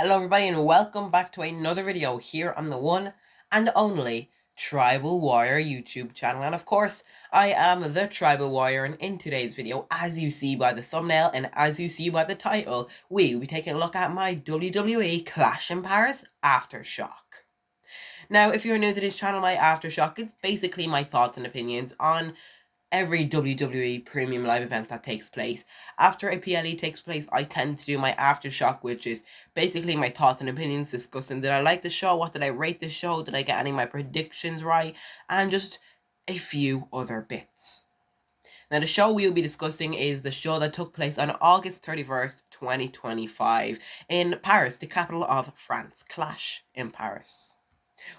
Hello everybody and welcome back to another video here on the one and only Tribal Warrior YouTube channel. And of course, I am the Tribal Warrior, and in today's video, as you see by the thumbnail and as you see by the title, we will be taking a look at my WWE Clash in Paris Aftershock. Now, if you're new to this channel, my Aftershock is basically my thoughts and opinions on every WWE premium live event that takes place. After a PLE takes place, I tend to do my aftershock, which is basically my thoughts and opinions discussing did I like the show, what did I rate the show, did I get any of my predictions right, and just a few other bits. Now, the show we will be discussing is the show that took place on August 31st, 2025 in Paris, the capital of France. Clash in Paris.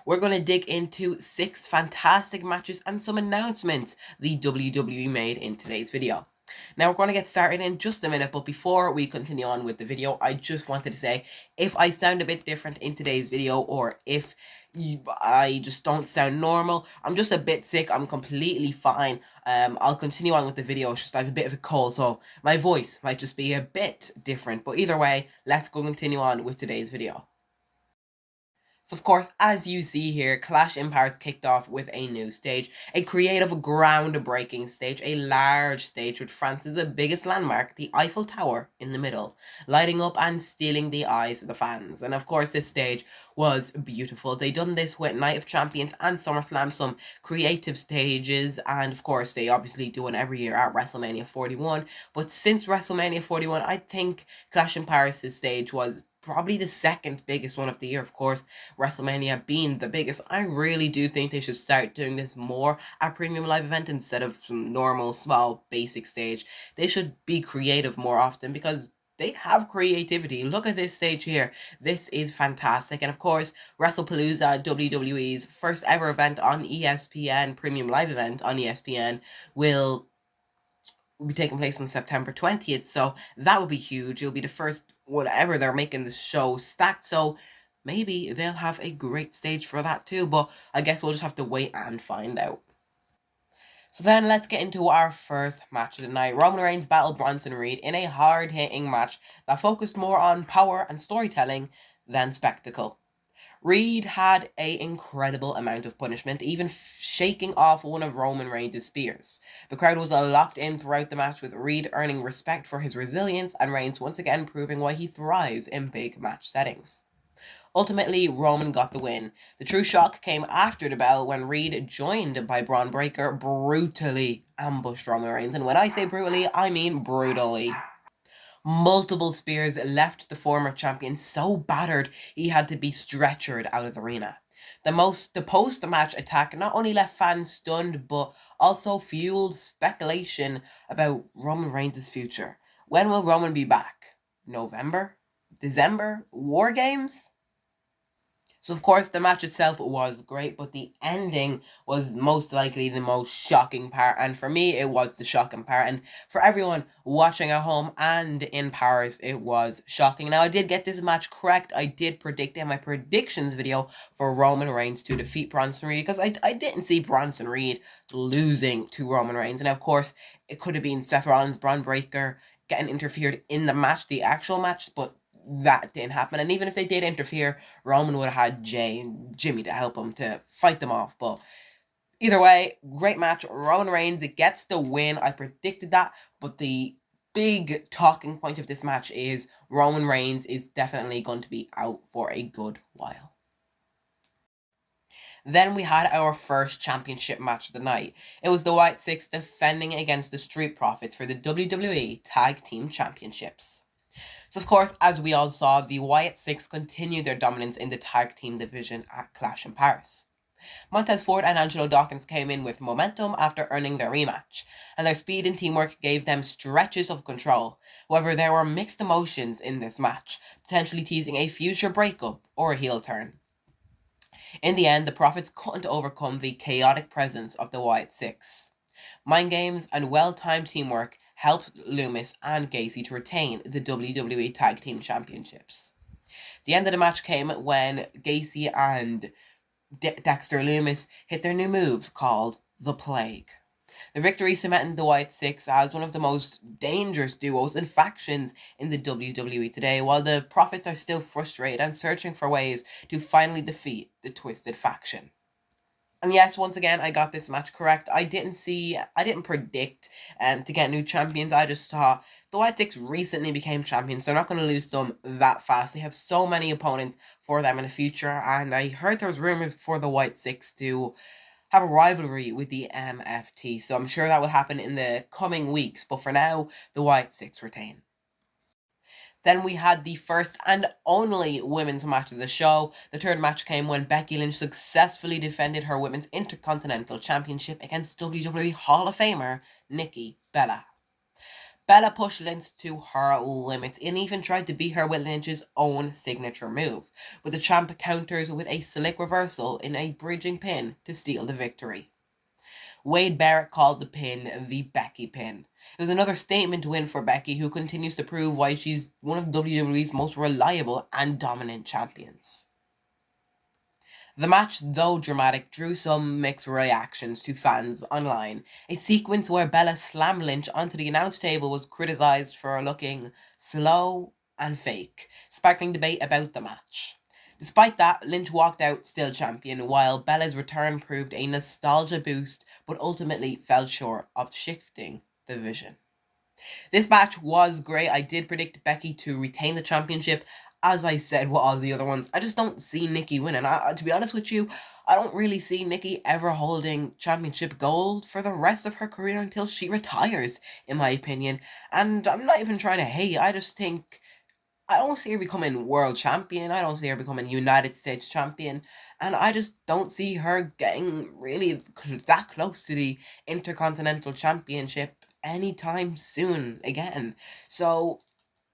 We're going to dig into 6 fantastic matches and some announcements the WWE made in today's video. Now, we're going to get started in just a minute, but before we continue on with the video, I just wanted to say, if I sound a bit different in today's video, or if I just don't sound normal, I'm just a bit sick, I'm completely fine. I'll continue on with the video. It's just I have a bit of a cold, so my voice might just be a bit different, but either way, let's go continue on with today's video. So of course, as you see here, Clash in Paris kicked off with a new stage, a creative, groundbreaking stage, a large stage with France's biggest landmark, the Eiffel Tower, in the middle, lighting up and stealing the eyes of the fans. And of course, this stage was beautiful. They done this with Night of Champions and SummerSlam, some creative stages, and of course, they obviously do one every year at WrestleMania 41. But since WrestleMania 41, I think Clash in Paris' stage was probably the second biggest one of the year. Of course, WrestleMania being the biggest. I really do think they should start doing this more at premium live event instead of some normal, small, basic stage. They should be creative more often because they have creativity. Look at this stage here. This is fantastic. And of course, WrestlePalooza, WWE's first ever event on ESPN, premium live event on ESPN, will be taking place on September 20th, so that would be huge. It'll be the first whatever they're making the show stacked, so maybe they'll have a great stage for that too, but I guess we'll just have to wait and find out. So then let's get into our first match of the night. Roman Reigns battled Bronson Reed in a hard-hitting match that focused more on power and storytelling than spectacle. Reed had an incredible amount of punishment, even shaking off one of Roman Reigns' spears. The crowd was locked in throughout the match, with Reed earning respect for his resilience and Reigns once again proving why he thrives in big match settings. Ultimately, Roman got the win. The true shock came after the bell when Reed, joined by Braun Breaker, brutally ambushed Roman Reigns. And when I say brutally, I mean brutally. Multiple spears left the former champion so battered he had to be stretchered out of the arena. The post-match attack not only left fans stunned, but also fueled speculation about Roman Reigns' future. When will Roman be back? November? December? War Games? So of course the match itself was great, but the ending was most likely the most shocking part, and for me it was the shocking part, and for everyone watching at home and in Paris it was shocking. Now I did get this match correct. I did predict in my predictions video for Roman Reigns to defeat Bronson Reed, because I didn't see Bronson Reed losing to Roman Reigns, and of course it could have been Seth Rollins, Braun Breaker getting interfered in the match, the actual match, but that didn't happen. And even if they did interfere, Roman would have had Jay and Jimmy to help him to fight them off. But either way, great match. Roman Reigns gets the win. I predicted that. But the big talking point of this match is Roman Reigns is definitely going to be out for a good while. Then we had our first championship match of the night. It was the White Six defending against the Street Profits for the WWE Tag Team Championships. So of course, as we all saw, the Wyatt Six continued their dominance in the tag team division at Clash in Paris. Montez Ford and Angelo Dawkins came in with momentum after earning their rematch, and their speed and teamwork gave them stretches of control. However, there were mixed emotions in this match, potentially teasing a future breakup or a heel turn. In the end, the Profits couldn't overcome the chaotic presence of the Wyatt Six. Mind games and well-timed teamwork helped Loomis and Gacy to retain the WWE Tag Team Championships. The end of the match came when Gacy and Dexter Loomis hit their new move called The Plague. The victory cemented the White Six as one of the most dangerous duos and factions in the WWE today, while the Profits are still frustrated and searching for ways to finally defeat the Twisted faction. And yes, once again, I got this match correct. I didn't predict to get new champions. I just saw the White Six recently became champions. So they're not going to lose them that fast. They have so many opponents for them in the future. And I heard there was rumors for the White Six to have a rivalry with the MFT. So I'm sure that will happen in the coming weeks. But for now, the White Six retain. Then we had the first and only women's match of the show. The third match came when Becky Lynch successfully defended her Women's Intercontinental Championship against WWE Hall of Famer Nikki Bella. Bella pushed Lynch to her limits and even tried to beat her with Lynch's own signature move, but the champ counters with a slick reversal in a bridging pin to steal the victory. Wade Barrett called the pin the Becky pin. It was another statement win for Becky, who continues to prove why she's one of WWE's most reliable and dominant champions. The match, though dramatic, drew some mixed reactions to fans online. A sequence where Bella slammed Lynch onto the announce table was criticised for looking slow and fake, sparking debate about the match. Despite that, Lynch walked out still champion, while Bella's return proved a nostalgia boost, but ultimately fell short of shifting the vision. This match was great. I did predict Becky to retain the championship. As I said with all the other ones, I just don't see Nikki winning. To be honest with you, I don't really see Nikki ever holding championship gold for the rest of her career until she retires, in my opinion. And I'm not even trying to hate. I just think I don't see her becoming world champion. I don't see her becoming United States champion. And I just don't see her getting really that close to the Intercontinental Championship anytime soon again. So,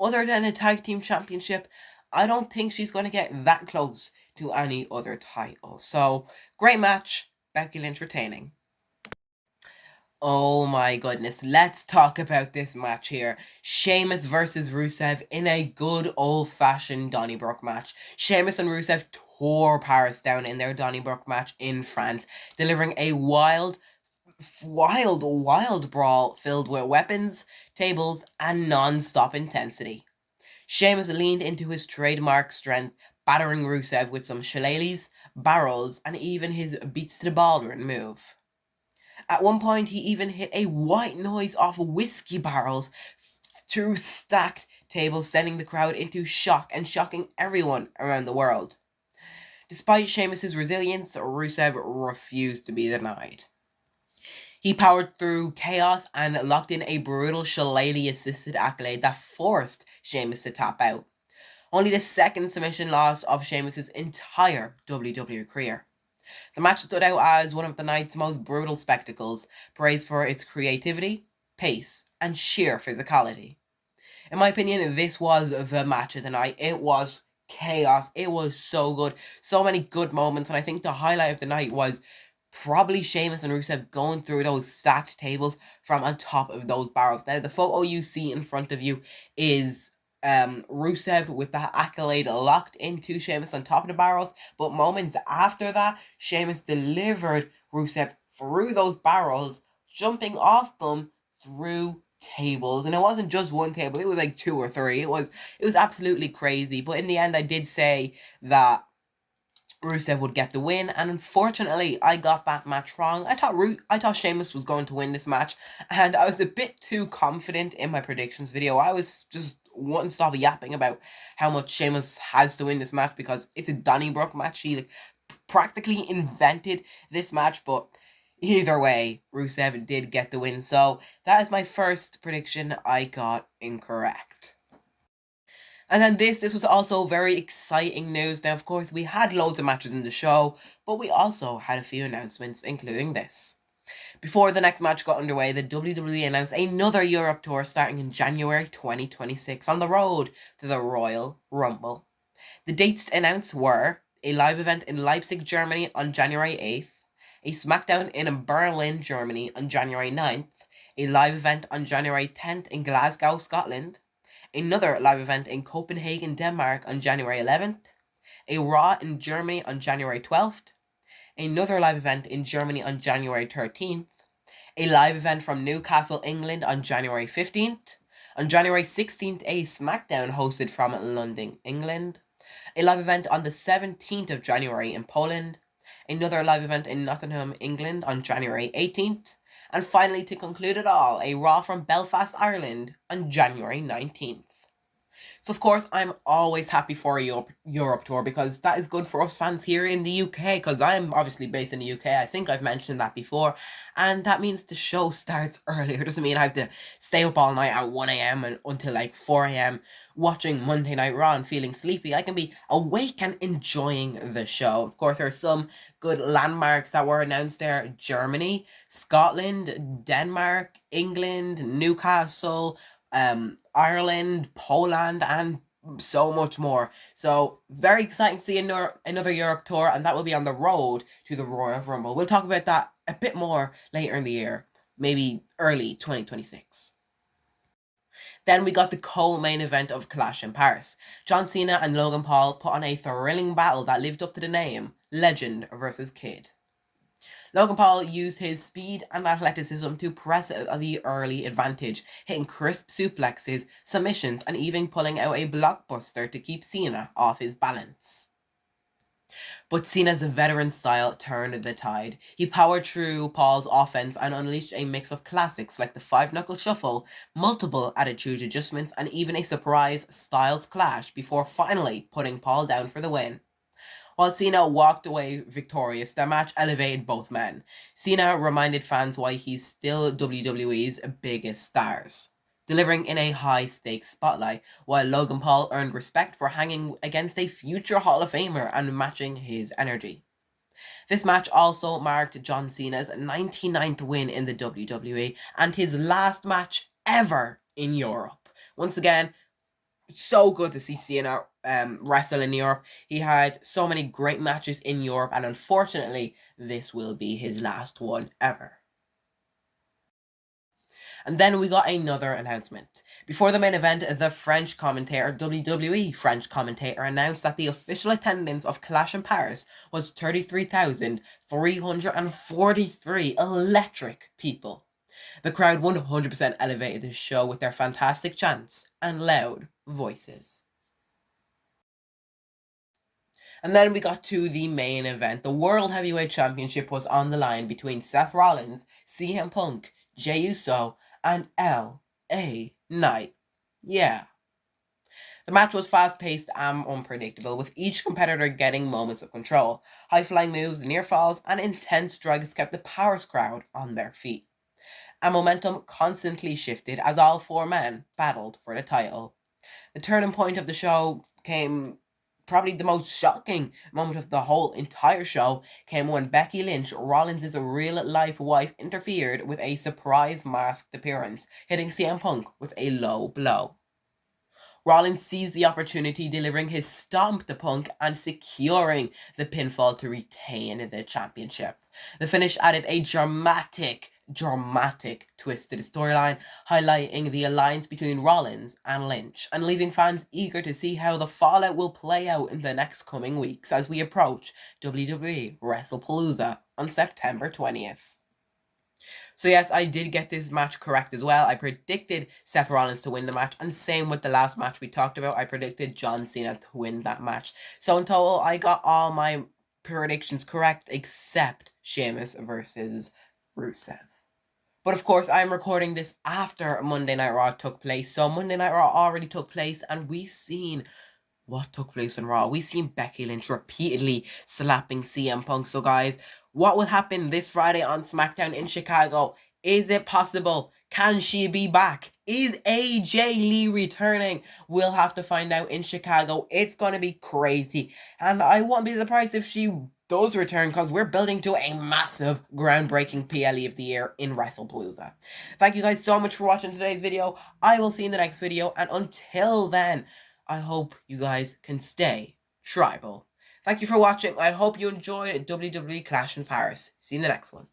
other than a tag team championship, I don't think she's going to get that close to any other title. So, great match. Becky Lynch retaining. Oh my goodness, let's talk about this match here. Sheamus versus Rusev in a good old-fashioned Donnybrook match. Sheamus and Rusev tore Paris down in their Donnybrook match in France, delivering a wild brawl filled with weapons, tables, and non-stop intensity. Sheamus leaned into his trademark strength, battering Rusev with some shillelaghs, barrels, and even his beats to the ballroom move. At one point, he even hit a white noise off whiskey barrels through stacked tables, sending the crowd into shock and shocking everyone around the world. Despite Sheamus' resilience, Rusev refused to be denied. He powered through chaos and locked in a brutal shillelagh-assisted accolade that forced Sheamus to tap out. Only the second submission loss of Sheamus' entire WWE career. The match stood out as one of the night's most brutal spectacles, praised for its creativity, pace, and sheer physicality. In my opinion, this was the match of the night. It was chaos. It was so good. So many good moments, and I think the highlight of the night was probably Sheamus and Rusev going through those stacked tables from on top of those barrels. Now, the photo you see in front of you is Rusev with that accolade locked into Sheamus on top of the barrels, but moments after that, Sheamus delivered Rusev through those barrels, jumping off them through tables. And it wasn't just one table, it was like 2 or 3. It was absolutely crazy. But in the end, I did say that Rusev would get the win, and unfortunately, I got that match wrong. I thought Sheamus was going to win this match, and I was a bit too confident in my predictions video. I was just wouldn't stop yapping about how much Sheamus has to win this match because it's a Donnybrook match. He practically invented this match, but either way, Rusev did get the win. So that is my first prediction I got incorrect. And then this was also very exciting news. Now, of course, we had loads of matches in the show, but we also had a few announcements, including this. Before the next match got underway, the WWE announced another Europe tour starting in January 2026 on the road to the Royal Rumble. The dates announced were a live event in Leipzig, Germany on January 8th, a SmackDown in Berlin, Germany on January 9th, a live event on January 10th in Glasgow, Scotland, another live event in Copenhagen, Denmark on January 11th, a Raw in Germany on January 12th, another live event in Germany on January 13th, A live event from Newcastle, England on January 15th. On January 16th, a SmackDown hosted from London, England. A live event on the 17th of January in Poland. Another live event in Nottingham, England on January 18th. And finally, to conclude it all, a Raw from Belfast, Ireland on January 19th. So of course, I'm always happy for a Europe tour because that is good for us fans here in the UK, because I'm obviously based in the UK. I think I've mentioned that before. And that means the show starts earlier. It doesn't mean I have to stay up all night at 1 a.m. and until like 4 a.m. watching Monday Night Raw and feeling sleepy. I can be awake and enjoying the show. Of course, there are some good landmarks that were announced there. Germany, Scotland, Denmark, England, Newcastle, Ireland, Poland, and so much more. So very exciting to see another Europe tour, and that will be on the road to the Royal Rumble. We'll talk about that a bit more later in the year, maybe early 2026. Then we got the co-main event of Clash in Paris. John Cena and Logan Paul put on a thrilling battle that lived up to the name, Legend versus Kid. Logan Paul used his speed and athleticism to press the early advantage, hitting crisp suplexes, submissions, and even pulling out a blockbuster to keep Cena off his balance. But Cena's veteran style turned the tide. He powered through Paul's offense and unleashed a mix of classics like the 5-knuckle shuffle, multiple attitude adjustments, and even a surprise Styles clash before finally putting Paul down for the win. While Cena walked away victorious, the match elevated both men. Cena reminded fans why he's still WWE's biggest stars, delivering in a high-stakes spotlight, while Logan Paul earned respect for hanging against a future Hall of Famer and matching his energy. This match also marked John Cena's 99th win in the WWE and his last match ever in Europe. Once again, so good to see Cena wrestle in Europe. He had so many great matches in Europe, and unfortunately, this will be his last one ever. And then we got another announcement. Before the main event, the French commentator, WWE French commentator, announced that the official attendance of Clash in Paris was 33,343 electric people. The crowd 100% elevated the show with their fantastic chants and loud voices. And then we got to the main event. The World Heavyweight Championship was on the line between Seth Rollins, CM Punk, Jey Uso, and LA Knight. Yeah. The match was fast-paced and unpredictable, with each competitor getting moments of control. High-flying moves, near falls, and intense strikes kept the Powers crowd on their feet. And momentum constantly shifted as all four men battled for the title. The turning point of the show came, probably the most shocking moment of the whole entire show, came when Becky Lynch, Rollins' real-life wife, interfered with a surprise masked appearance, hitting CM Punk with a low blow. Rollins seized the opportunity, delivering his stomp to Punk and securing the pinfall to retain the championship. The finish added a dramatic twist to the storyline, highlighting the alliance between Rollins and Lynch, and leaving fans eager to see how the fallout will play out in the next coming weeks as we approach WWE WrestlePalooza on September 20th. So yes, I did get this match correct as well. I predicted Seth Rollins to win the match, and same with the last match we talked about. I predicted John Cena to win that match. So in total, I got all my predictions correct except Sheamus versus Rusev. But of course, I'm recording this after Monday Night Raw took place. So Monday Night Raw already took place, and we seen what took place in Raw. We seen Becky Lynch repeatedly slapping CM Punk. So guys, what will happen this Friday on SmackDown in Chicago? Is it possible? Can she be back? Is AJ Lee returning? We'll have to find out in Chicago. It's going to be crazy. And I won't be surprised if she does return, because we're building to a massive, groundbreaking PLE of the year in WrestlePalooza. Thank you guys so much for watching today's video. I will see you in the next video. And until then, I hope you guys can stay tribal. Thank you for watching. I hope you enjoyed WWE Clash in Paris. See you in the next one.